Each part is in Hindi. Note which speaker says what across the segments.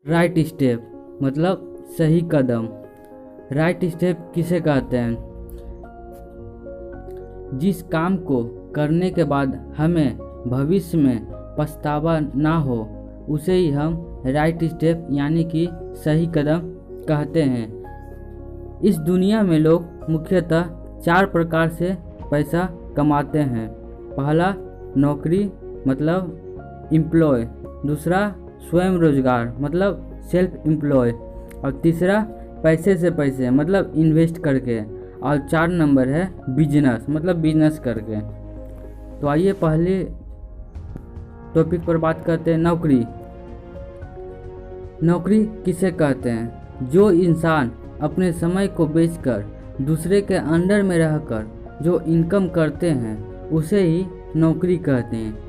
Speaker 1: राइट स्टेप मतलब सही कदम। राइट स्टेप किसे कहते हैं? जिस काम को करने के बाद हमें भविष्य में पछतावा ना हो उसे ही हम राइट स्टेप यानी कि सही कदम कहते हैं। इस दुनिया में लोग मुख्यतः 4 प्रकार से पैसा कमाते हैं। पहला नौकरी मतलब एम्प्लॉय, दूसरा स्वयं रोजगार मतलब सेल्फ एम्प्लॉय, और तीसरा पैसे से पैसे मतलब इन्वेस्ट करके, और 4 नंबर है बिजनेस मतलब बिजनेस करके। तो आइए पहले टॉपिक पर बात करते हैं नौकरी। नौकरी किसे कहते हैं? जो इंसान अपने समय को बेचकर दूसरे के अंडर में रहकर जो इनकम करते हैं उसे ही नौकरी कहते हैं।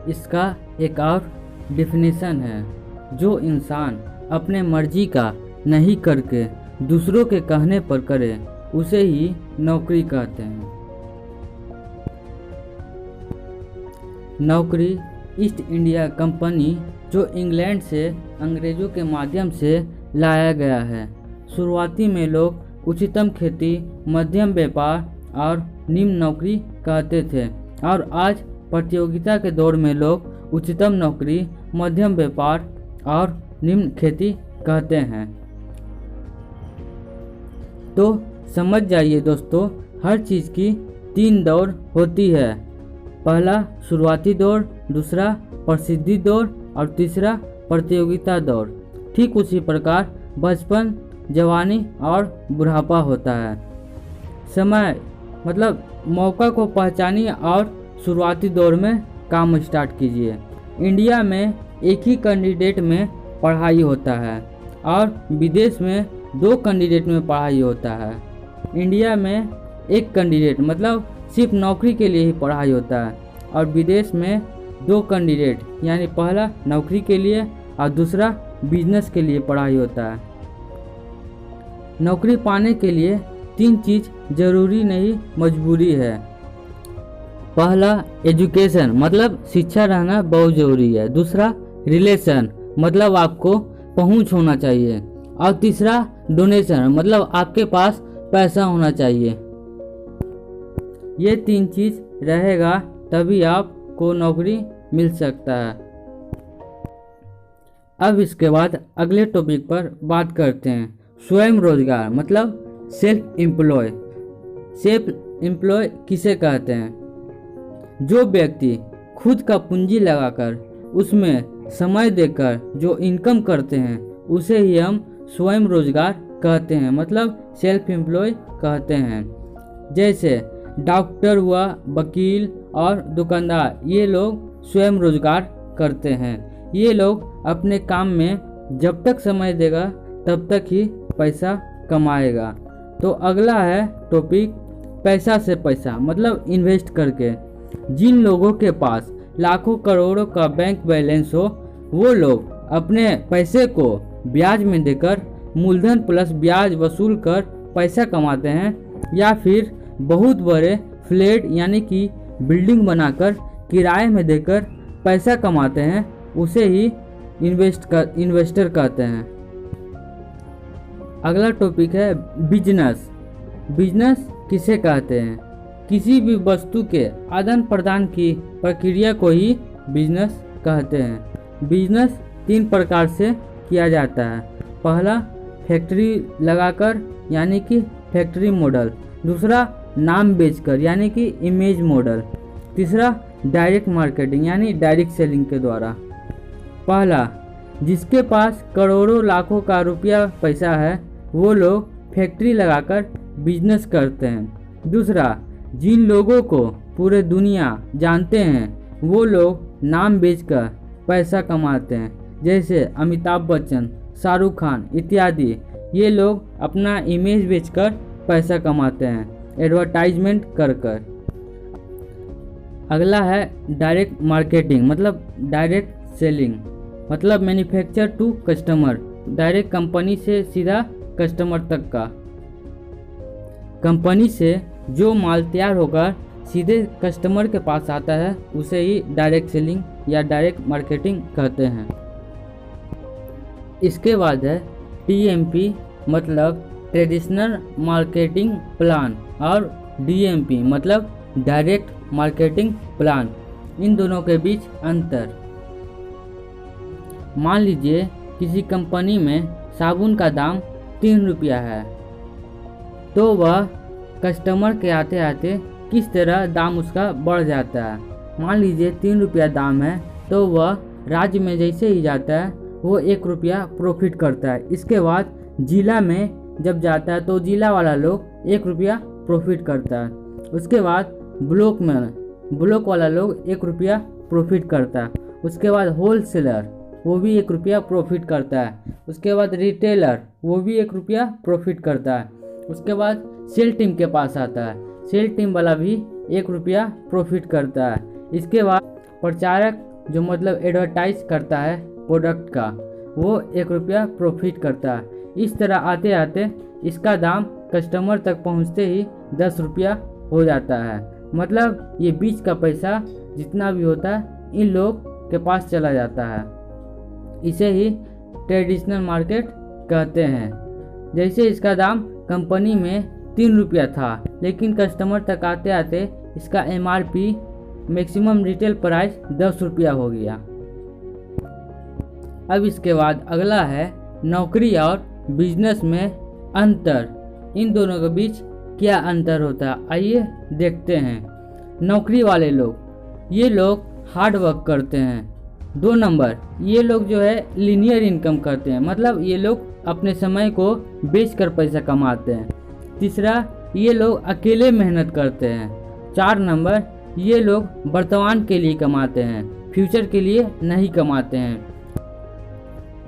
Speaker 1: इसका एक और डेफिनेशन है, जो इंसान अपने मर्जी का नहीं करके दूसरों के कहने पर करे उसे ही नौकरी कहते हैं। नौकरी ईस्ट इंडिया कंपनी जो इंग्लैंड से अंग्रेजों के माध्यम से लाया गया है। शुरुआती में लोग उच्चतम खेती, मध्यम व्यापार और निम्न नौकरी कहते थे, और आज प्रतियोगिता के दौर में लोग उच्चतम नौकरी, मध्यम व्यापार और निम्न खेती कहते हैं। तो समझ जाइए दोस्तों, हर चीज़ की 3 दौर होती है। पहला शुरुआती दौर, दूसरा प्रसिद्धि दौर और तीसरा प्रतियोगिता दौर। ठीक उसी प्रकार बचपन, जवानी और बुढ़ापा होता है। समय मतलब मौका को पहचानिए और शुरुआती दौर में काम स्टार्ट कीजिए। इंडिया में एक ही कैंडिडेट में पढ़ाई होता है और विदेश में 2 कैंडिडेट में पढ़ाई होता है। इंडिया में एक कैंडिडेट मतलब सिर्फ नौकरी के लिए ही पढ़ाई होता है, और विदेश में 2 कैंडिडेट यानी पहला नौकरी के लिए और दूसरा बिजनेस के लिए पढ़ाई होता है। नौकरी पाने के लिए 3 चीज़ जरूरी नहीं मजबूरी है। पहला एजुकेशन मतलब शिक्षा रहना बहुत ज़रूरी है, दूसरा रिलेशन मतलब आपको पहुंच होना चाहिए, और तीसरा डोनेशन मतलब आपके पास पैसा होना चाहिए। ये 3 चीज़ रहेगा तभी आपको नौकरी मिल सकता है। अब इसके बाद अगले टॉपिक पर बात करते हैं स्वयं रोजगार मतलब सेल्फ एम्प्लॉय। सेल्फ एम्प्लॉय किसे कहते हैं? जो व्यक्ति खुद का पूंजी लगाकर उसमें समय देकर जो इनकम करते हैं उसे ही हम स्वयं रोजगार कहते हैं मतलब सेल्फ एम्प्लॉय कहते हैं। जैसे डॉक्टर हुआ, वकील और दुकानदार, ये लोग स्वयं रोजगार करते हैं। ये लोग अपने काम में जब तक समय देगा तब तक ही पैसा कमाएगा। तो अगला है टॉपिक पैसा से पैसा मतलब इन्वेस्ट करके। जिन लोगों के पास लाखों करोड़ों का बैंक बैलेंस हो वो लोग अपने पैसे को ब्याज में देकर मूलधन प्लस ब्याज वसूल कर पैसा कमाते हैं, या फिर बहुत बड़े फ्लैट यानी कि बिल्डिंग बनाकर किराए में देकर पैसा कमाते हैं, उसे ही इन्वेस्टर कहते हैं। अगला टॉपिक है बिजनेस। बिजनेस किसे कहते हैं? किसी भी वस्तु के आदान प्रदान की प्रक्रिया को ही बिजनेस कहते हैं। बिजनेस 3 प्रकार से किया जाता है। पहला फैक्ट्री लगाकर यानी कि फैक्ट्री मॉडल, दूसरा नाम बेचकर यानी कि इमेज मॉडल, तीसरा डायरेक्ट मार्केटिंग यानी डायरेक्ट सेलिंग के द्वारा। पहला जिसके पास करोड़ों लाखों का रुपया पैसा है वो लोग फैक्ट्री लगाकर बिजनेस करते हैं। दूसरा जिन लोगों को पूरे दुनिया जानते हैं वो लोग नाम बेचकर पैसा कमाते हैं, जैसे अमिताभ बच्चन, शाहरुख खान इत्यादि। ये लोग अपना इमेज बेचकर पैसा कमाते हैं एडवर्टाइजमेंट कर कर। अगला है डायरेक्ट मार्केटिंग मतलब डायरेक्ट सेलिंग मतलब manufacture to customer, direct company से सीधा कस्टमर तक का। कंपनी से जो माल तैयार होकर सीधे कस्टमर के पास आता है उसे ही डायरेक्ट सेलिंग या डायरेक्ट मार्केटिंग कहते हैं। इसके बाद है TMP मतलब ट्रेडिशनल मार्केटिंग प्लान और DMP मतलब डायरेक्ट मार्केटिंग प्लान। इन दोनों के बीच अंतर। मान लीजिए किसी कंपनी में साबुन का दाम 3 रुपया है, तो वह कस्टमर के आते आते किस तरह दाम उसका बढ़ जाता है। मान लीजिए 3 रुपया दाम है, तो वह राज्य में जैसे ही जाता है वो 1 रुपया प्रॉफिट करता है। इसके बाद जिला में जब जाता है तो जिला वाला लोग 1 रुपया प्रॉफिट करता है। उसके बाद ब्लॉक वाला लोग 1 रुपया प्रॉफिट करता है। उसके बाद होलसेलर वो भी 1 रुपया प्रॉफिट करता है। उसके बाद रिटेलर वो भी 1 रुपया प्रॉफिट करता है। उसके बाद सेल टीम के पास आता है, सेल टीम वाला भी 1 रुपया प्रॉफिट करता है। इसके बाद प्रचारक जो मतलब एडवर्टाइज करता है प्रोडक्ट का, वो 1 रुपया प्रॉफिट करता है। इस तरह आते आते इसका दाम कस्टमर तक पहुंचते ही 10 रुपया हो जाता है। मतलब ये बीच का पैसा जितना भी होता है इन लोग के पास चला जाता है। इसे ही ट्रेडिशनल मार्केट कहते हैं। जैसे इसका दाम कंपनी में 3 रुपया था, लेकिन कस्टमर तक आते आते इसका MRP मैक्सिमम रिटेल प्राइस 10 रुपया हो गया। अब इसके बाद अगला है नौकरी और बिजनेस में अंतर। इन दोनों के बीच क्या अंतर होता है, आइए देखते हैं। नौकरी वाले लोग, ये लोग हार्ड वर्क करते हैं। 2 नंबर, ये लोग जो है लीनियर इनकम करते हैं, मतलब ये लोग अपने समय को बेचकर पैसा कमाते हैं। तीसरा, ये लोग अकेले मेहनत करते हैं। 4 नंबर, ये लोग वर्तमान के लिए कमाते हैं, फ्यूचर के लिए नहीं कमाते हैं।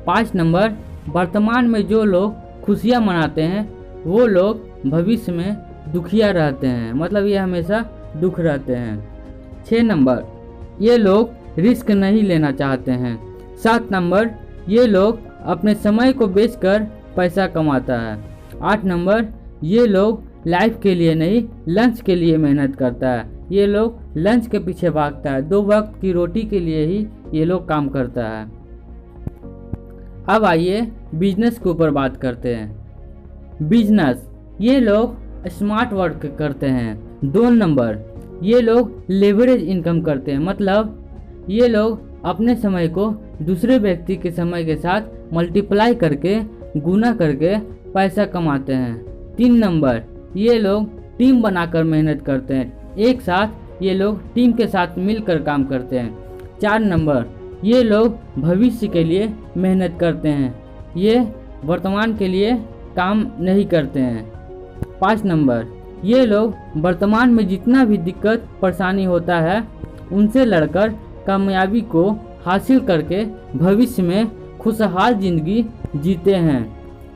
Speaker 1: 5 नंबर, वर्तमान में जो लोग खुशियाँ मनाते हैं वो लोग भविष्य में दुखिया रहते हैं, मतलब ये हमेशा दुख रहते हैं। 6 नंबर, ये लोग रिस्क नहीं लेना चाहते हैं। 7 नंबर, ये लोग अपने समय को बेचकर पैसा कमाता है। 8 नंबर, ये लोग लाइफ के लिए नहीं लंच के लिए मेहनत करता है। ये लोग लंच के पीछे भागता है, 2 वक्त की रोटी के लिए ही ये लोग काम करता है। अब आइए बिजनेस के ऊपर बात करते हैं। बिजनेस, ये लोग स्मार्ट वर्क करते हैं। 2 नंबर, ये लोग लेवरेज इनकम करते हैं, मतलब ये लोग अपने समय को दूसरे व्यक्ति के समय के साथ मल्टीप्लाई करके गुना करके पैसा कमाते हैं। 3 नंबर, ये लोग टीम बनाकर मेहनत करते हैं, एक साथ ये लोग टीम के साथ मिलकर काम करते हैं। 4 नंबर, ये लोग भविष्य के लिए मेहनत करते हैं, ये वर्तमान के लिए काम नहीं करते हैं। 5 नंबर, ये लोग वर्तमान में जितना भी दिक्कत परेशानी होता है उनसे लड़कर कामयाबी को हासिल करके भविष्य में खुशहाल जिंदगी जीते हैं।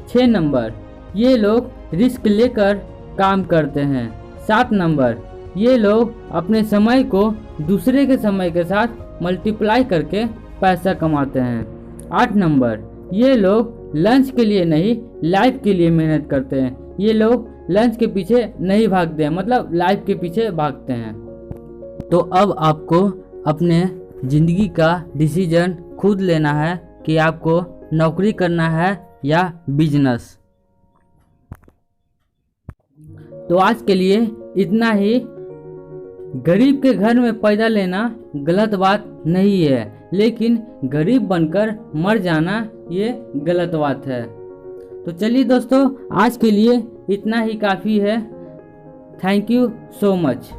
Speaker 1: 6 नंबर, ये लोग रिस्क लेकर काम करते हैं। 7 नंबर, ये लोग अपने समय को दूसरे के समय के साथ मल्टीप्लाई करके पैसा कमाते हैं। 8 नंबर, ये लोग लंच के लिए नहीं लाइफ के लिए मेहनत करते हैं, ये लोग लंच के पीछे नहीं भागते हैं, मतलब लाइफ के पीछे भागते हैं। तो अब आपको अपने ज़िंदगी का डिसीजन खुद लेना है कि आपको नौकरी करना है या बिजनेस। तो आज के लिए इतना ही। गरीब के घर में पैदा लेना गलत बात नहीं है, लेकिन गरीब बनकर मर जाना ये गलत बात है। तो चलिए दोस्तों, आज के लिए इतना ही काफ़ी है। Thank you so much.